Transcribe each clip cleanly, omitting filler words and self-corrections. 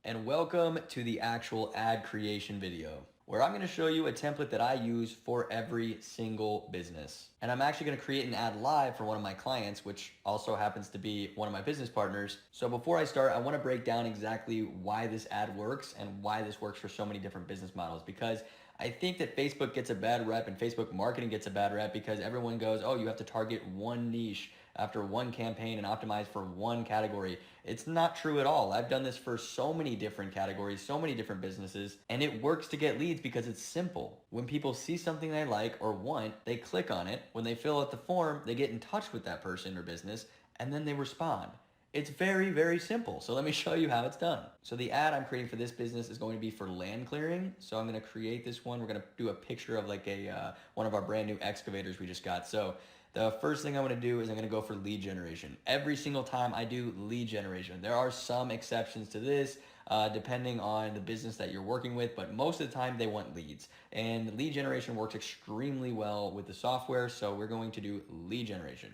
and welcome to the actual ad creation video, where I'm going to show you a template that I use for every single business. And I'm actually going to create an ad live for one of my clients, which also happens to be one of my business partners. So before I start, I want to break down exactly why this ad works and why this works for so many different business models, because I think that Facebook gets a bad rep and Facebook marketing gets a bad rep because everyone goes, oh, you have to target one niche after one campaign and optimize for one category. It's not true at all. I've done this for so many different categories, so many different businesses, and it works to get leads because it's simple. When people see something they like or want, they click on it. When they fill out the form, they get in touch with that person or business, and then they respond. It's very, very simple. So let me show you how it's done. So the ad I'm creating for this business is going to be for land clearing. So I'm going to create this one. We're going to do a picture of like one of our brand new excavators we just got. So the first thing I'm going to do is I'm going to go for lead generation. Every single time I do lead generation. There are some exceptions to this depending on the business that you're working with, but most of the time they want leads. And lead generation works extremely well with the software. So we're going to do lead generation.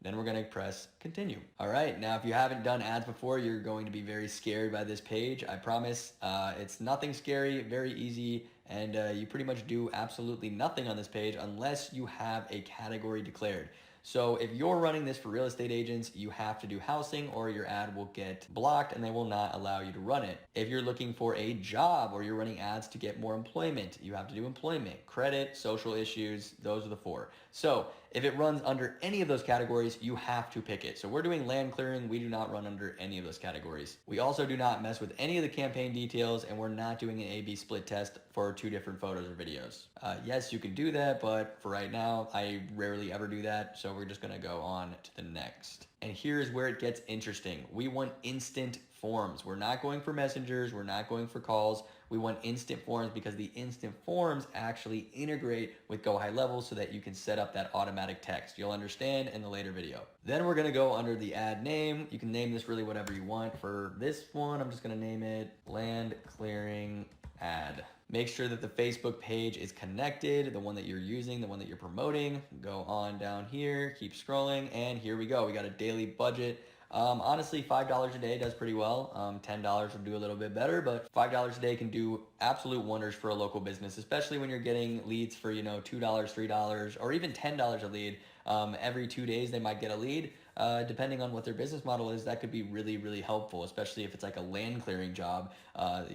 Then we're going to press continue. All right, now if you haven't done ads before, you're going to be very scared by this page. I promise it's nothing scary, very easy, and you pretty much do absolutely nothing on this page unless you have a category declared. So if you're running this for real estate agents, you have to do housing or your ad will get blocked and they will not allow you to run it. If you're looking for a job or you're running ads to get more employment, you have to do employment, credit, social issues. Those are the four. So if it runs under any of those categories, you have to pick it. So we're doing land clearing. We do not run under any of those categories. We also do not mess with any of the campaign details, and we're not doing an A/B split test for two different photos or videos. Yes, you can do that, but for right now, I rarely ever do that. So we're just gonna go on to the next. And here's where it gets interesting. We want instant forms. We're not going for messengers. We're not going for calls. We want instant forms because the instant forms actually integrate with Go High Level so that you can set up that automatic text. You'll understand in the later video. Then we're gonna go under the ad name. You can name this really whatever you want. For this one, I'm just gonna name it Land Clearing Ad. Make sure that the Facebook page is connected, the one that you're using, the one that you're promoting. Go on down here, keep scrolling, and here we go. We got a daily budget. Honestly, $5 a day does pretty well. $10 will do a little bit better, but $5 a day can do absolute wonders for a local business, especially when you're getting leads for, $2, $3, or even $10 a lead. Every 2 days they might get a lead. Depending on what their business model is, that could be really, really helpful, especially if it's like a land clearing job.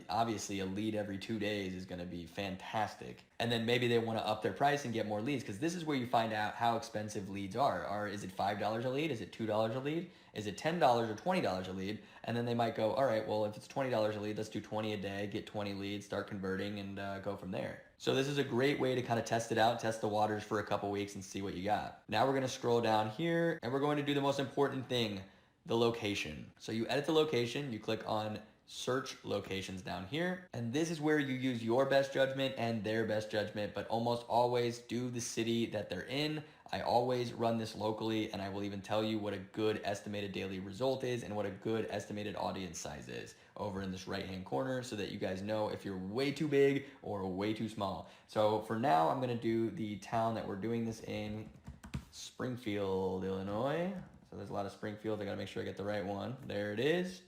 Obviously, a lead every 2 days is going to be fantastic. And then maybe they want to up their price and get more leads, because this is where you find out how expensive leads are. Is it $5 a lead? Is it $2 a lead? Is it $10 or $20 a lead? And then they might go, all right, well, if it's $20 a lead, let's do 20 a day, get 20 leads, start converting, and go from there. So this is a great way to kind of test it out, test the waters for a couple weeks and see what you got. Now we're going to scroll down here and we're going to do the most important thing, the location. So you edit the location, you click on search locations down here, and this is where you use your best judgment and their best judgment, but almost always do the city that they're in. I always run this locally, and I will even tell you what a good estimated daily result is and what a good estimated audience size is over in this right hand corner, so that you guys know if you're way too big or way too small. So for now, I'm going to do the town that we're doing this in, Springfield, Illinois. So there's a lot of Springfield. I got to make sure I get the right one. There it is.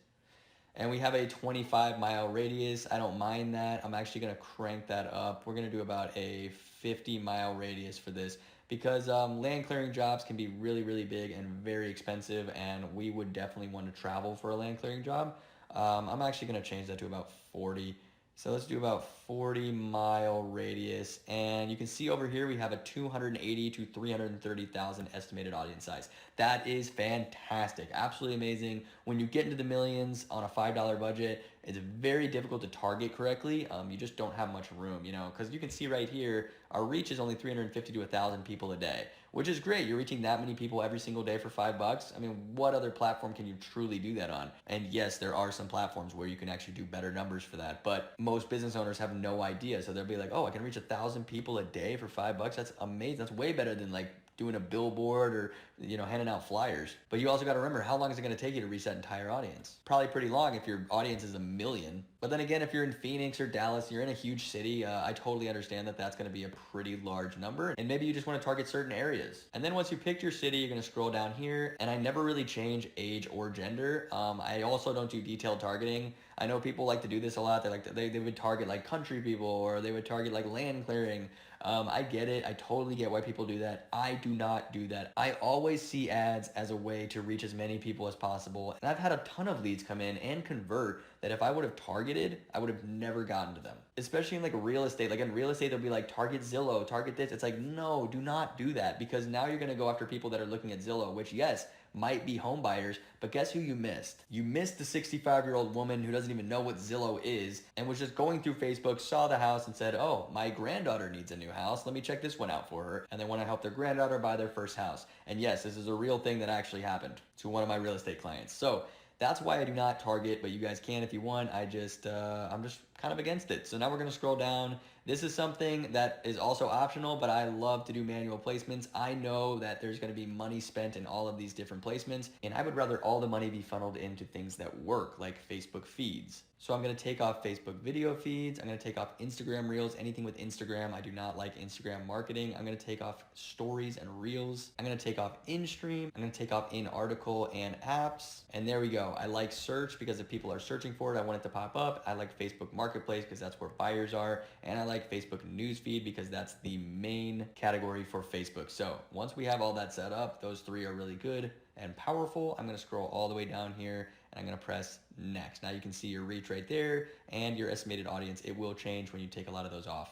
And we have a 25-mile radius. I don't mind that. I'm actually going to crank that up. We're going to do about a 50-mile radius for this, because land clearing jobs can be really, really big and very expensive, and we would definitely want to travel for a land clearing job. I'm actually going to change that to about 40. So let's do about 40-mile radius, and you can see over here we have a 280 to 330,000 estimated audience size. That is fantastic, absolutely amazing. When you get into the millions on a $5 budget, it's very difficult to target correctly. You just don't have much room, because you can see right here, our reach is only 350 to 1,000 people a day, which is great. You're reaching that many people every single day for $5. I mean, what other platform can you truly do that on? And yes, there are some platforms where you can actually do better numbers for that, but most business owners have no idea. So they'll be like, oh, I can reach 1,000 people a day for $5. That's amazing. That's way better than like doing a billboard or handing out flyers. But you also got to remember, how long is it going to take you to reach that entire audience? Probably pretty long if your audience is 1 million. But then again, if you're in Phoenix or Dallas, you're in a huge city, I totally understand that that's going to be a pretty large number, and maybe you just want to target certain areas. And then once you pick your city, you're going to scroll down here, and I never really change age or gender. I also don't do detailed targeting. I know people like to do this a lot. They would target like country people, or they would target like land clearing. I get it. I totally get why people do that. I do not do that. I always see ads as a way to reach as many people as possible. And I've had a ton of leads come in and convert that if I would have targeted, I would have never gotten to them. Especially in like real estate. Like in real estate, they'll be like, target Zillow, target this. It's like, no, do not do that, because now you're gonna go after people that are looking at Zillow, which yes, might be home buyers, but guess who you missed? You missed the 65-year-old woman who doesn't even know what Zillow is and was just going through Facebook, saw the house and said, oh, my granddaughter needs a new house. Let me check this one out for her. And they want to help their granddaughter buy their first house. And yes, this is a real thing that actually happened to one of my real estate clients. So that's why I do not target, but you guys can if you want. I'm just kind of against it. So now we're gonna scroll down. This is something that is also optional, but I love to do manual placements. I know that there's gonna be money spent in all of these different placements, and I would rather all the money be funneled into things that work, like Facebook feeds. So I'm gonna take off Facebook video feeds. I'm gonna take off Instagram Reels, anything with Instagram. I do not like Instagram marketing. I'm gonna take off stories and Reels. I'm gonna take off in-stream. I'm gonna take off in-article and apps. And there we go. I like search because if people are searching for it, I want it to pop up. I like Facebook Marketplace because that's where buyers are. And I like Facebook newsfeed because that's the main category for Facebook. So once we have all that set up, those three are really good and powerful. I'm gonna scroll all the way down here and I'm gonna press next. Now you can see your reach right there and your estimated audience. It will change when you take a lot of those off.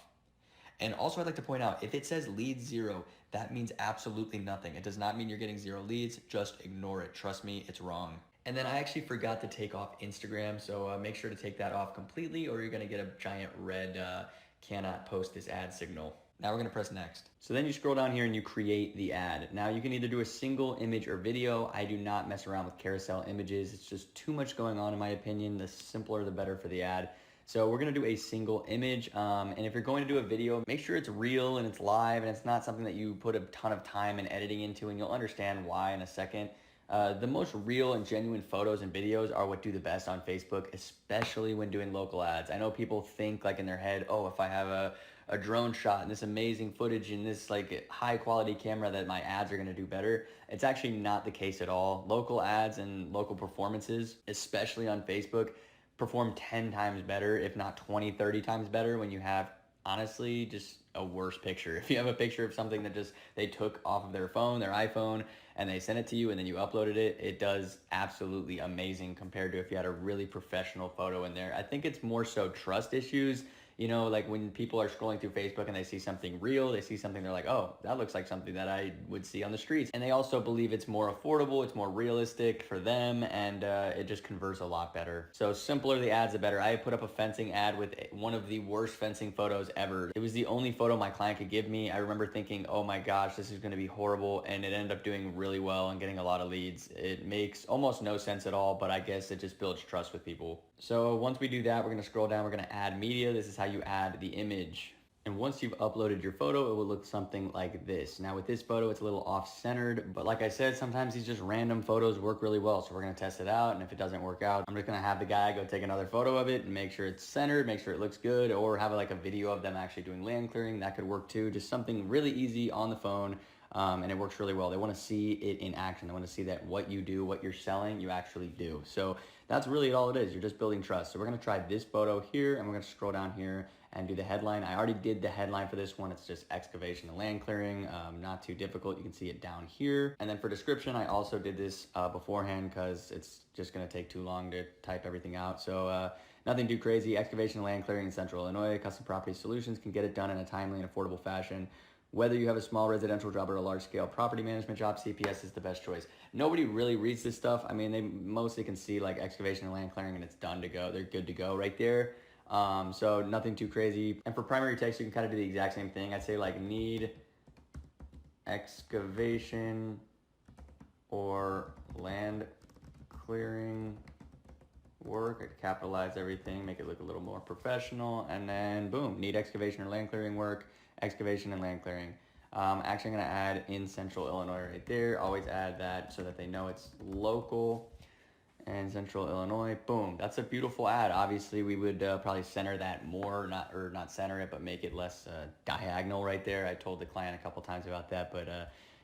And also I'd like to point out, if it says lead 0, that means absolutely nothing. It does not mean you're getting 0 leads, just ignore it. Trust me, it's wrong. And then I actually forgot to take off Instagram, so make sure to take that off completely or you're gonna get a giant red cannot post this ad signal. Now we're gonna press next. So then you scroll down here and you create the ad. Now you can either do a single image or video. I do not mess around with carousel images. It's just too much going on in my opinion. The simpler the better for the ad. So we're gonna do a single image. And if you're going to do a video, make sure it's real and it's live and it's not something that you put a ton of time and editing into, and you'll understand why in a second. The most real and genuine photos and videos are what do the best on Facebook, especially when doing local ads. I know people think like in their head, oh, if I have a drone shot and this amazing footage and this like high quality camera that my ads are gonna do better. It's actually not the case at all. Local ads and local performances, especially on Facebook, perform 10 times better, if not 20, 30 times better when you have honestly just a worse picture. If you have a picture of something that just they took off of their phone, their iPhone, and they sent it to you and then you uploaded it, it does absolutely amazing compared to if you had a really professional photo in there. I think it's more so trust issues. You know, like when people are scrolling through Facebook and they see something real, they see something, they're like, oh, that looks like something that I would see on the streets. And they also believe it's more affordable, it's more realistic for them, and it just converts a lot better. So simpler the ads, the better. I put up a fencing ad with one of the worst fencing photos ever. It was the only photo my client could give me. I remember thinking, oh my gosh, this is gonna be horrible, and it ended up doing really well and getting a lot of leads. It makes almost no sense at all, but I guess it just builds trust with people. So once we do that, we're gonna scroll down, we're gonna add media. This is how you add the image. And once you've uploaded your photo, it will look something like this. Now with this photo, it's a little off-centered, but like I said, sometimes these just random photos work really well. So we're gonna test it out, and if it doesn't work out, I'm just gonna have the guy go take another photo of it and make sure it's centered, make sure it looks good, or have like a video of them actually doing land clearing. That could work too. Just something really easy on the phone. And it works really well. They want to see it in action. They want to see that what you do, what you're selling, you actually do. So that's really all it is. You're just building trust. So we're going to try this photo here, and we're going to scroll down here and do the headline. I already did the headline for this one. It's just excavation and land clearing. Not too difficult. You can see it down here. And then for description, I also did this beforehand because it's just going to take too long to type everything out. So nothing too crazy. Excavation and land clearing in Central Illinois. Custom Property Solutions can get it done in a timely and affordable fashion. Whether you have a small residential job or a large-scale property management job, CPS is the best choice. Nobody really reads this stuff. I mean, they mostly can see like excavation and land clearing and it's done to go. They're good to go right there. So nothing too crazy. And for primary text, you can kind of do the exact same thing. I'd say like need excavation or land clearing work. I'd capitalize everything, make it look a little more professional, and then boom, need excavation or land clearing work. Excavation and land clearing. Actually, I'm going to add in Central Illinois right there. Always add that so that they know it's local and Central Illinois. Boom. That's a beautiful ad. Obviously, we would probably center that more, not center it, but make it less diagonal right there. I told the client a couple times about that, but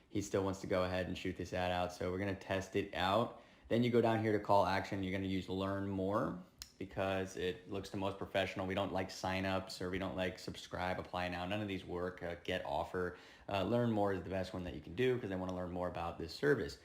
he still wants to go ahead and shoot this ad out. So we're going to test it out. Then you go down here to call action. You're going to use learn more. because it looks the most professional. We don't like signups, or we don't like subscribe, apply now. None of these work. Get, offer. Learn more is the best one that you can do because they want to learn more about this service.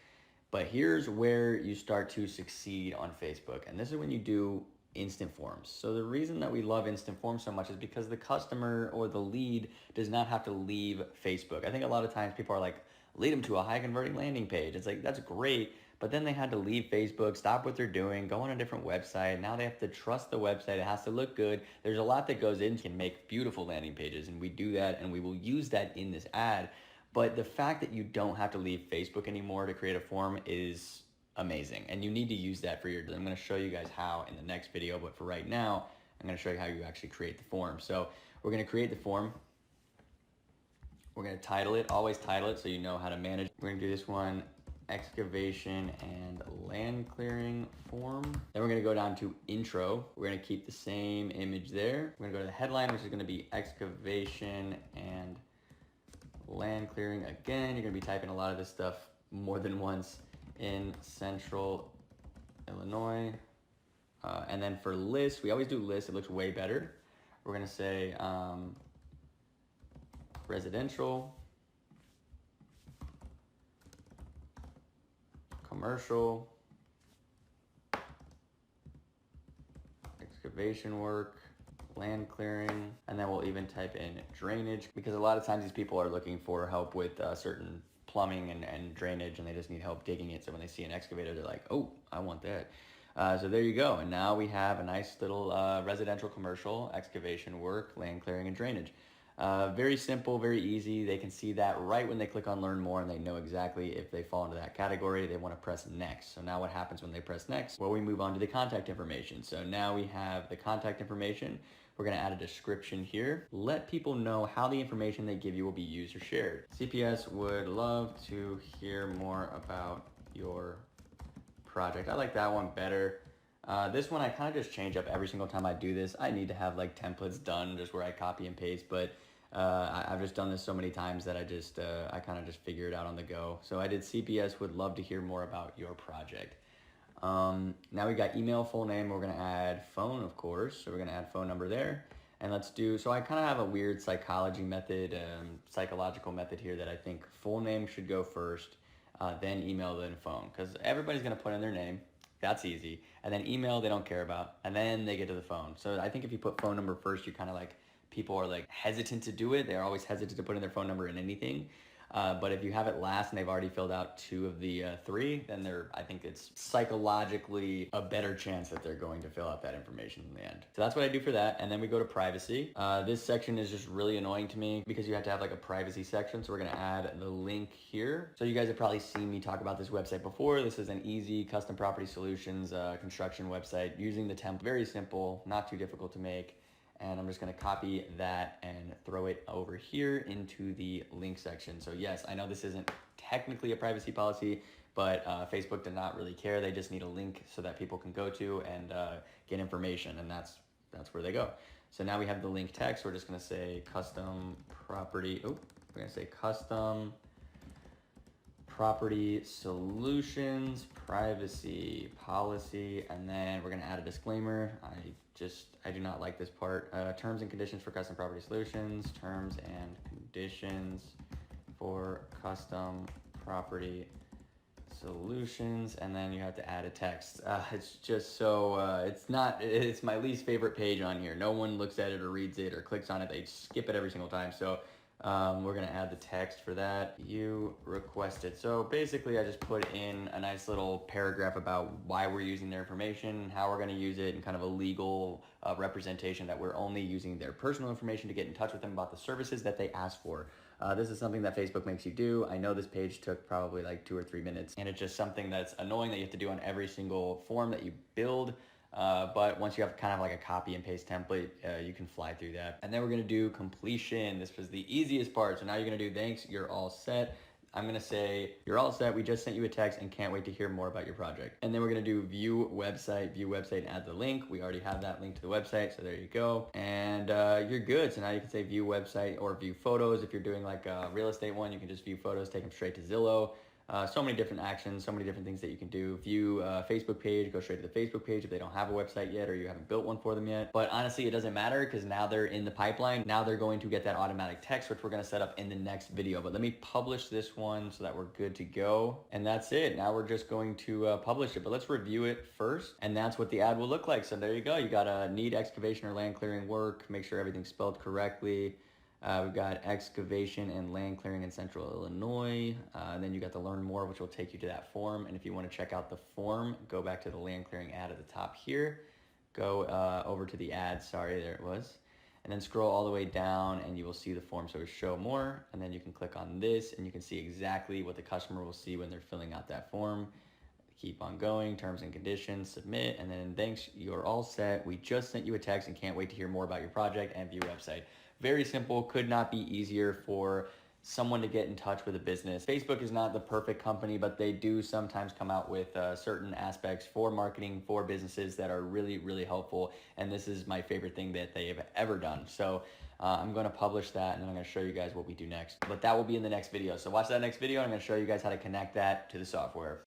But here's where you start to succeed on Facebook. And this is when you do instant forms. So the reason that we love instant forms so much is because the customer or the lead does not have to leave Facebook. I think a lot of times people are like, lead them to a high converting landing page. It's like, that's great. But then they had to leave Facebook, stop what they're doing, go on a different website. Now they have to trust the website. It has to look good. There's a lot that goes in. You can make beautiful landing pages, and we do that, and we will use that in this ad. But the fact that you don't have to leave Facebook anymore to create a form is amazing, and you need to use that for your, I'm going to show you guys how in the next video, but for right now, I'm going to show you how you actually create the form. So we're going to create the form. We're going to title it, always title it so you know how to manage. We're going to do this one, excavation and land clearing form. Then we're going to go down to intro. We're going to keep the same image there. We're going to go to the headline, which is going to be excavation and land clearing. Again, you're going to be typing a lot of this stuff more than once in Central Illinois. And then for list, we always do list. It looks way better. We're going to say residential, commercial, excavation work, land clearing, and then we'll even type in drainage, because a lot of times these people are looking for help with certain plumbing and drainage, and they just need help digging it. So when they see an excavator, they're like, oh, I want that. So there you go. And now we have a nice little residential, commercial, excavation work, land clearing, and drainage. Very simple, very easy. They can see that right when they click on learn more, and they know exactly if they fall into that category. They want to press next. So now what happens when they press next? Well, we move on to the contact information. So now we have the contact information. We're going to add a description here. Let people know how the information they give you will be used or shared. CPS would love to hear more about your project. I like that one better. This one I kind of just change up every single time I do this. I need to have like templates done just where I copy and paste, but I've just done this so many times that I kind of just figure it out on the go. So I did CPS would love to hear more about your project. Now we got email, full name. We're going to add phone, of course. So we're going to add phone number there. And let's do, so I kind of have a weird psychological method here that I think full name should go first, then email, then phone. Because everybody's going to put in their name. That's easy. And then email, they don't care about. And then they get to the phone. So I think if you put phone number first, you kind of like, people are like hesitant to do it. They're always hesitant to put in their phone number in anything. But if you have it last and they've already filled out 2 of the 3, then I think it's psychologically a better chance that they're going to fill out that information in the end. So that's what I do for that. And then we go to privacy. This section is just really annoying to me because you have to have like a privacy section. So we're going to add the link here. So you guys have probably seen me talk about this website before. This is an easy custom property solutions construction website using the template. Very simple, not too difficult to make. And I'm just going to copy that and throw it over here into the link section. So yes, I know this isn't technically a privacy policy, but Facebook did not really care. They just need a link so that people can go to and get information, and that's where they go. So now we have the link text. We're just going to say custom property. Oh, we're going to say custom property solutions, privacy policy, and then we're going to add a disclaimer. I do not like this part. Terms and conditions for custom property solutions, terms and conditions for custom property solutions, and then you have to add a text. It's just so, it's my least favorite page on here. No one looks at it or reads it or clicks on it. They skip it every single time. So we're going to add the text for that. You requested. So basically I just put in a nice little paragraph about why we're using their information, how we're going to use it, and kind of a legal representation that we're only using their personal information to get in touch with them about the services that they asked for. This is something that Facebook makes you do. I know this page took probably like 2 or 3 minutes, and it's just something that's annoying that you have to do on every single form that you build. But once you have kind of like a copy and paste template, you can fly through that. And then we're going to do completion. This was the easiest part. So now you're going to do thanks, you're all set. I'm going to say you're all set. We just sent you a text and can't wait to hear more about your project. And then we're going to do view website, and add the link. We already have that link to the website. So there you go. And you're good. So now you can say view website or view photos. If you're doing like a real estate one, you can just view photos, take them straight to Zillow. So many different actions, so many different things that you can do. View a Facebook page, go straight to the Facebook page if they don't have a website yet or you haven't built one for them yet. But honestly, it doesn't matter because now they're in the pipeline. Now they're going to get that automatic text, which we're going to set up in the next video. But let me publish this one so that we're good to go. And that's it. Now we're just going to publish it. But let's review it first. And that's what the ad will look like. So there you go. You got a need excavation or land clearing work. Make sure everything's spelled correctly. We've got excavation and land clearing in Central Illinois. And then you got the learn more, which will take you to that form. And if you want to check out the form, go back to the land clearing ad at the top here. Go over to the ad, sorry, there it was. And then scroll all the way down and you will see the form. So show more, and then you can click on this and you can see exactly what the customer will see when they're filling out that form. Keep on going, terms and conditions, submit, and then thanks, you're all set. We just sent you a text and can't wait to hear more about your project and view website. Very simple, could not be easier for someone to get in touch with a business. Facebook is not the perfect company, but they do sometimes come out with certain aspects for marketing for businesses that are really, really helpful. And this is my favorite thing that they have ever done. So I'm going to publish that and then I'm going to show you guys what we do next. But that will be in the next video. So watch that next video and I'm going to show you guys how to connect that to the software.